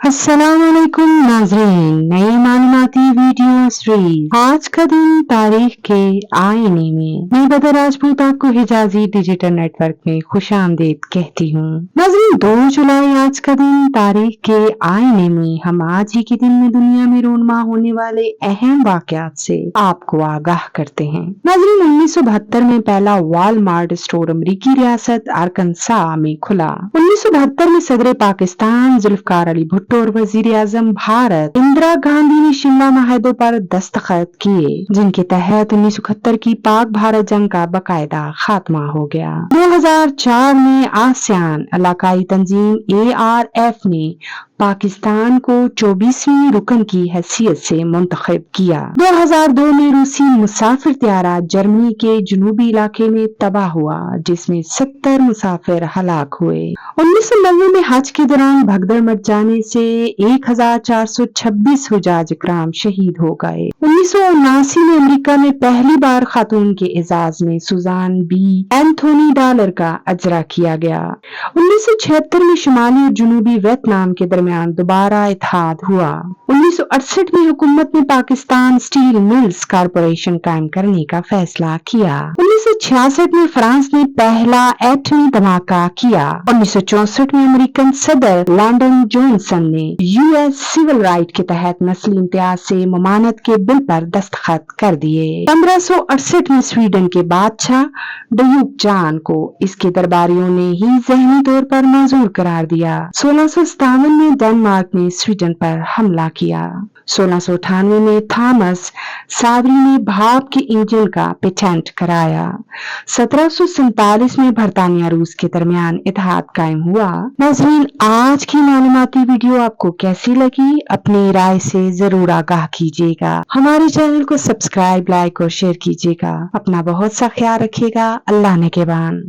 अस्सलाम वालेकुम नाज़रीन, नई मालूमाती वीडियो सीरीज आज का दिन तारीख के आईने में मैं बदर राजपूत आपको हिजाजी डिजिटल नेटवर्क में खुशामदीद कहती हूँ। नाज़रीन 2 जुलाई आज का दिन तारीख के आईने में हम आज ही के दिन में दुनिया में रोनमा होने वाले अहम वाक़यात से आपको आगाह करते हैं। नाज़रीन 1972 में पहला वॉलमार्ट स्टोर अमरीकी रियासत आर्कनसा में खुला। 1972 में सदर पाकिस्तान जुल्फकार अली भुट्टो और वजीर आजम भारत इंदिरा गांधी ने शिमला माहदों पर दस्तखत किए, जिनके तहत 1971 की पाक भारत जंग का बाकायदा खात्मा हो गया। 2004 में आसियान इलाकाई तंजीम ARF ने पाकिस्तान को 24वीं रुकन की हैसियत से मुंतखब किया। 2002 में रूसी मुसाफिर त्यारा जर्मनी के जनूबी इलाके में तबाह हुआ, जिसमें 70 मुसाफिर हलाक हुए। 1990 में हज के दौरान भगदड़ मच जाने से 1426 हुजाज इकराम शहीद हो गए। 1979 में अमेरिका में पहली बार खातून के एजाज में सुजान बी एंथोनी डॉलर का अजरा किया गया। 1976 में शुमाली और जनूबी वियतनाम के दरमियान दोबारा इत्तेहाद हुआ। 1968 में हुकूमत ने पाकिस्तान स्टील मिल्स कॉरपोरेशन कायम करने का फैसला किया। 1966 में फ्रांस ने पहला एटमी धमाका किया। 1964 में अमेरिकन सदर लैंडन जॉनसन ने US सिविल राइट के तहत नस्ली इम्तियाज से ममानत के बिल पर दस्तखत कर दिए। 1568 में स्वीडन के बादशाह डयूक जान को इसके दरबारियों ने ही ज़हनी तौर पर माजूर करार दिया। 1657 में डेनमार्क ने स्वीडन पर हमला किया। 1698 में थॉमस सावरी ने भाप के इंजन का पेटेंट कराया। 1747 में बरतानिया रूस के दरमियान इत्तेहाद कायम हुआ। नाज़रीन आज की मालूमाती वीडियो आपको कैसी लगी, अपनी राय से जरूर आगाह कीजिएगा। हमारे चैनल को सब्सक्राइब, लाइक और शेयर कीजिएगा। अपना बहुत सा ख्याल रखिएगा। अल्लाह ने के बान।